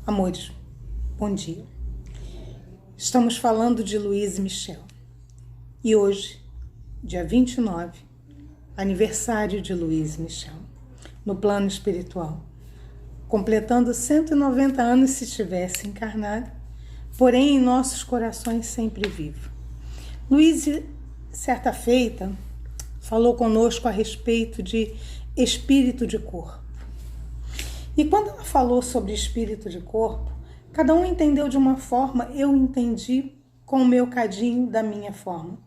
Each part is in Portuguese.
Amores, bom dia. Estamos falando de Louise Michel. E hoje, dia 29, aniversário de Louise Michel, no plano espiritual, completando 190 anos se estivesse encarnada, porém em nossos corações sempre viva. Louise, certa feita, falou conosco a respeito de espírito de corpo. E quando ela falou sobre espírito de corpo, cada um entendeu de uma forma, eu entendi com o meu cadinho da minha forma.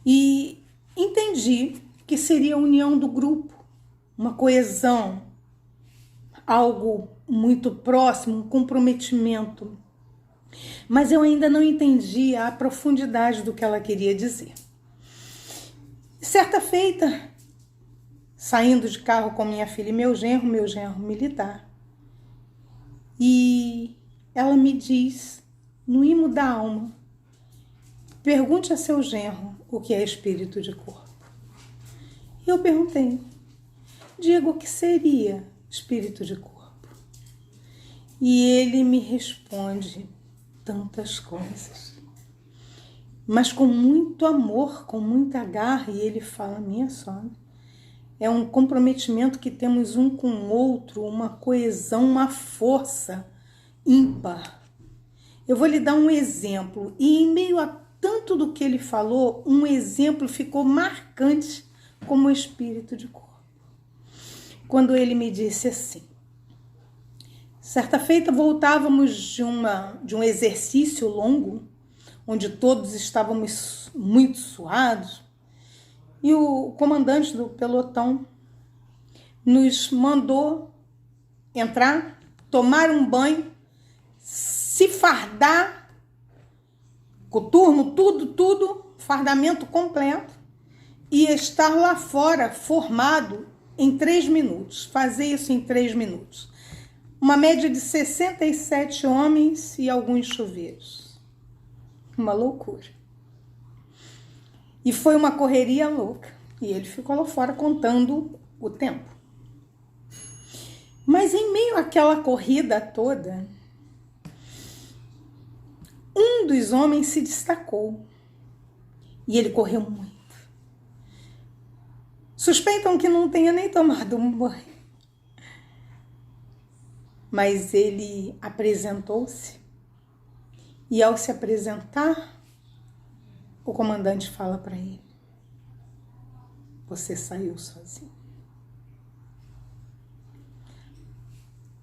E entendi que seria a união do grupo, uma coesão, algo muito próximo, um comprometimento. Mas eu ainda não entendia a profundidade do que ela queria dizer. Certa feita, saindo de carro com minha filha e meu genro militar. E ela me diz, no imo da alma, pergunte a seu genro o que é espírito de corpo. E eu perguntei, diga o que seria espírito de corpo. E ele me responde tantas coisas, mas com muito amor, com muita garra, e ele fala, minha sogra, é um comprometimento que temos um com o outro, uma coesão, uma força ímpar. Eu vou lhe dar um exemplo. E em meio a tanto do que ele falou, um exemplo ficou marcante como o espírito de corpo. Quando ele me disse assim, certa feita voltávamos de um exercício longo, onde todos estávamos muito suados, e o comandante do pelotão nos mandou entrar, tomar um banho, se fardar, coturno, tudo, fardamento completo, e estar lá fora formado em 3 minutos. Fazer isso em 3 minutos. Uma média de 67 homens e alguns chuveiros. Uma loucura. E foi uma correria louca. E ele ficou lá fora contando o tempo. Mas em meio àquela corrida toda, um dos homens se destacou. E ele correu muito. Suspeitam que não tenha nem tomado um banho. Mas ele apresentou-se. E ao se apresentar, o comandante fala para ele, você saiu sozinho.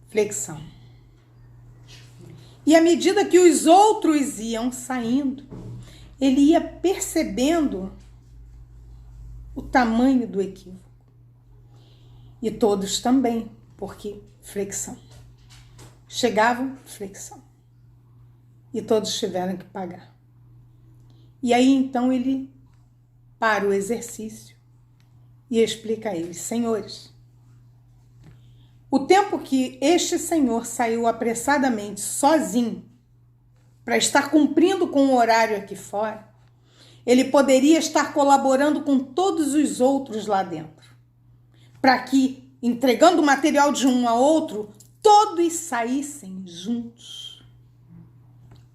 Flexão. E à medida que os outros iam saindo, ele ia percebendo o tamanho do equívoco. E todos também, porque flexão. Chegavam, flexão. E todos tiveram que pagar. E aí, então, ele para o exercício e explica a eles, senhores, o tempo que este senhor saiu apressadamente sozinho para estar cumprindo com o horário aqui fora, ele poderia estar colaborando com todos os outros lá dentro, para que, entregando o material de um a outro, todos saíssem juntos.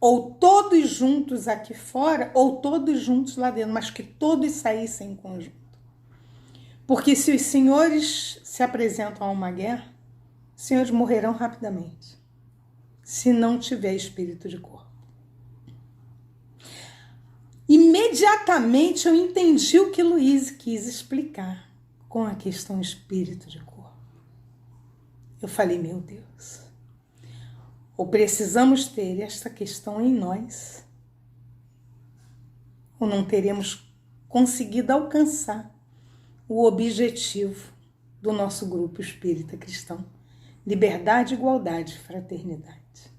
Ou todos juntos aqui fora, ou todos juntos lá dentro, mas que todos saíssem em conjunto. Porque se os senhores se apresentam a uma guerra, os senhores morrerão rapidamente, se não tiver espírito de corpo. Imediatamente eu entendi o que Louise quis explicar com a questão espírito de corpo. Eu falei, meu Deus, ou precisamos ter esta questão em nós, ou não teremos conseguido alcançar o objetivo do nosso grupo espírita cristão. Liberdade, igualdade, fraternidade.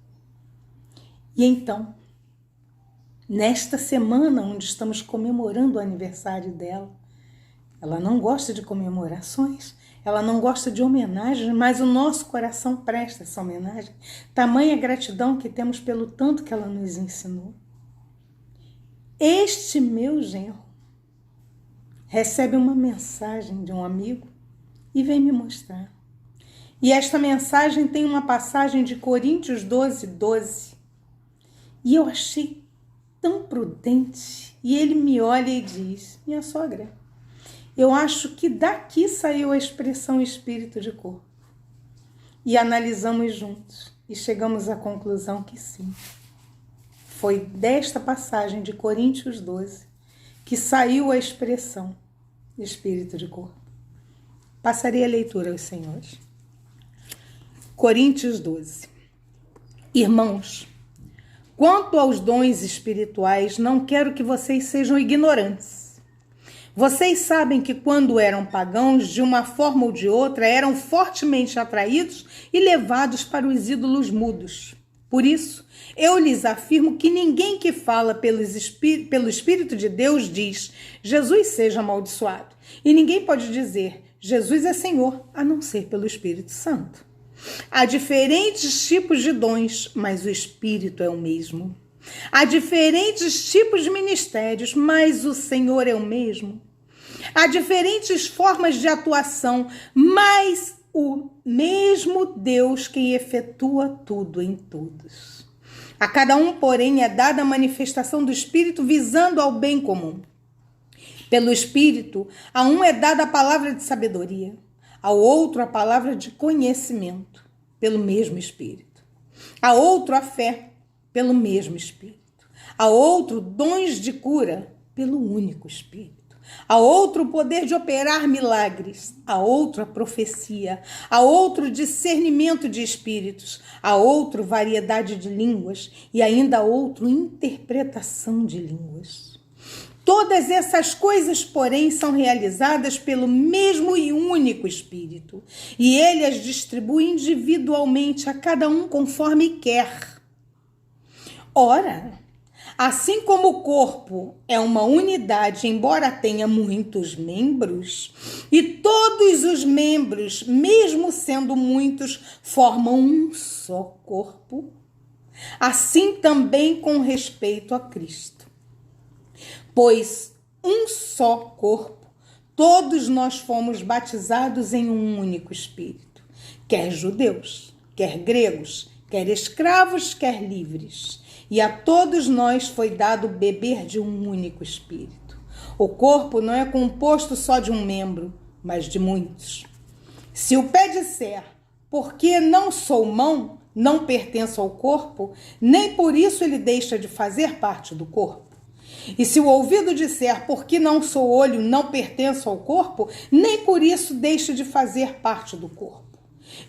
E então, nesta semana onde estamos comemorando o aniversário dela, ela não gosta de comemorações, ela não gosta de homenagens, mas o nosso coração presta essa homenagem. Tamanha gratidão que temos pelo tanto que ela nos ensinou. Este meu genro recebe uma mensagem de um amigo e vem me mostrar. E esta mensagem tem uma passagem de Coríntios 12, 12. E eu achei tão prudente. E ele me olha e diz: minha sogra, eu acho que daqui saiu a expressão espírito de corpo. E analisamos juntos e chegamos à conclusão que sim. Foi desta passagem de Coríntios 12 que saiu a expressão espírito de corpo. Passarei a leitura aos senhores. Coríntios 12. Irmãos, quanto aos dons espirituais, não quero que vocês sejam ignorantes. Vocês sabem que quando eram pagãos, de uma forma ou de outra, eram fortemente atraídos e levados para os ídolos mudos. Por isso, eu lhes afirmo que ninguém que fala pelo Espírito de Deus diz: Jesus seja amaldiçoado. E ninguém pode dizer: Jesus é Senhor, a não ser pelo Espírito Santo. Há diferentes tipos de dons, mas o Espírito é o mesmo. Há diferentes tipos de ministérios, mas o Senhor é o mesmo. Há diferentes formas de atuação, mas o mesmo Deus quem efetua tudo em todos. A cada um, porém, é dada a manifestação do Espírito visando ao bem comum. Pelo Espírito, a um é dada a palavra de sabedoria, ao outro a palavra de conhecimento, pelo mesmo Espírito. A outro a fé, pelo mesmo Espírito. A outro dons de cura, pelo único Espírito. A outro o poder de operar milagres, a outro a profecia, a outro discernimento de espíritos, a outro variedade de línguas e ainda a outro interpretação de línguas. Todas essas coisas, porém, são realizadas pelo mesmo e único Espírito, e ele as distribui individualmente a cada um conforme quer. Ora, assim como o corpo é uma unidade, embora tenha muitos membros, e todos os membros, mesmo sendo muitos, formam um só corpo, assim também com respeito a Cristo. Pois um só corpo, todos nós fomos batizados em um único Espírito, quer judeus, quer gregos, quer escravos, quer livres. E a todos nós foi dado beber de um único Espírito. O corpo não é composto só de um membro, mas de muitos. Se o pé disser, porque não sou mão, não pertenço ao corpo, nem por isso ele deixa de fazer parte do corpo. E se o ouvido disser, porque não sou olho, não pertenço ao corpo, nem por isso deixa de fazer parte do corpo.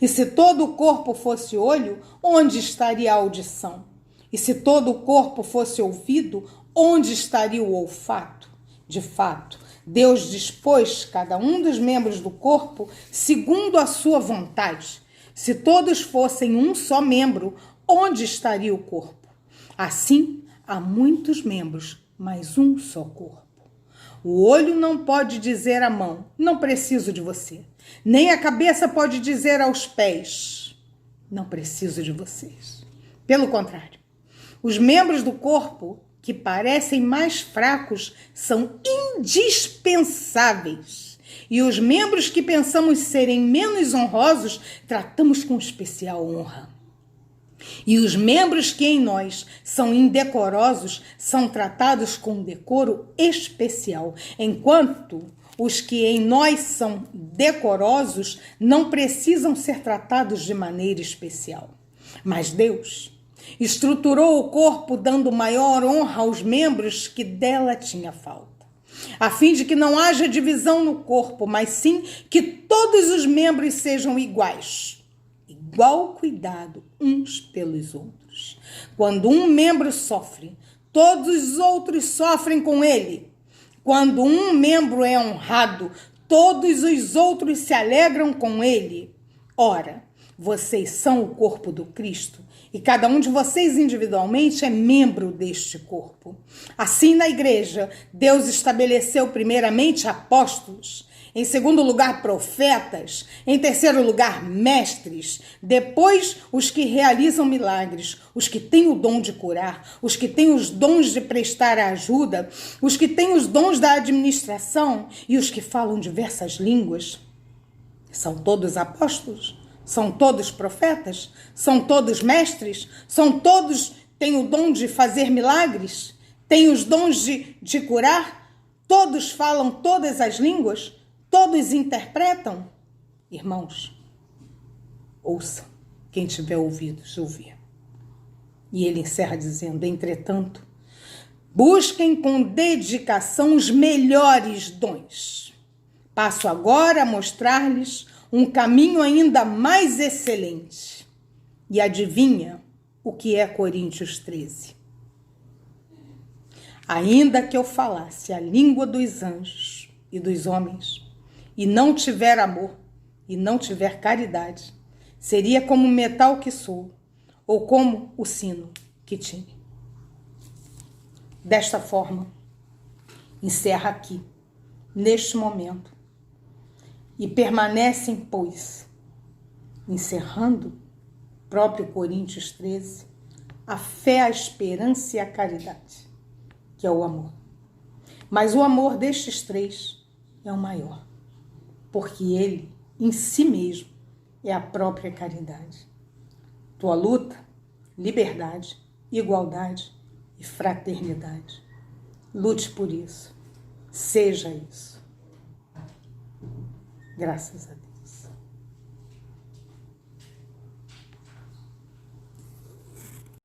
E se todo o corpo fosse olho, onde estaria a audição? E se todo o corpo fosse ouvido, onde estaria o olfato? De fato, Deus dispôs cada um dos membros do corpo segundo a sua vontade. Se todos fossem um só membro, onde estaria o corpo? Assim, há muitos membros, mas um só corpo. O olho não pode dizer à mão, não preciso de você. Nem a cabeça pode dizer aos pés, não preciso de vocês. Pelo contrário, os membros do corpo que parecem mais fracos são indispensáveis. E os membros que pensamos serem menos honrosos, tratamos com especial honra. E os membros que em nós são indecorosos são tratados com decoro especial, enquanto os que em nós são decorosos não precisam ser tratados de maneira especial. Mas Deus estruturou o corpo dando maior honra aos membros que dela tinha falta, a fim de que não haja divisão no corpo, mas sim que todos os membros sejam iguais. Igual cuidado uns pelos outros. Quando um membro sofre, todos os outros sofrem com ele. Quando um membro é honrado, todos os outros se alegram com ele. Ora, vocês são o corpo do Cristo e cada um de vocês individualmente é membro deste corpo. Assim, na igreja, Deus estabeleceu primeiramente apóstolos, em segundo lugar, profetas. Em terceiro lugar, mestres. Depois, os que realizam milagres. Os que têm o dom de curar. Os que têm os dons de prestar ajuda. Os que têm os dons da administração. E os que falam diversas línguas. São todos apóstolos? São todos profetas? São todos mestres? São todos, têm o dom de fazer milagres? Têm os dons de curar? Todos falam todas as línguas? Todos interpretam? Irmãos, ouçam, quem tiver ouvidos ouvir. E ele encerra dizendo: entretanto, busquem com dedicação os melhores dons. Passo agora a mostrar-lhes um caminho ainda mais excelente. E adivinha o que é Coríntios 13? Ainda que eu falasse a língua dos anjos e dos homens, e não tiver amor, e não tiver caridade, seria como o metal que sou, ou como o sino que tine. Desta forma, encerra aqui, neste momento, e permanecem, pois, encerrando próprio Coríntios 13, a fé, a esperança e a caridade, que é o amor. Mas o amor destes três é o maior, porque ele, em si mesmo, é a própria caridade. Tua luta, liberdade, igualdade e fraternidade. Lute por isso. Seja isso. Graças a Deus.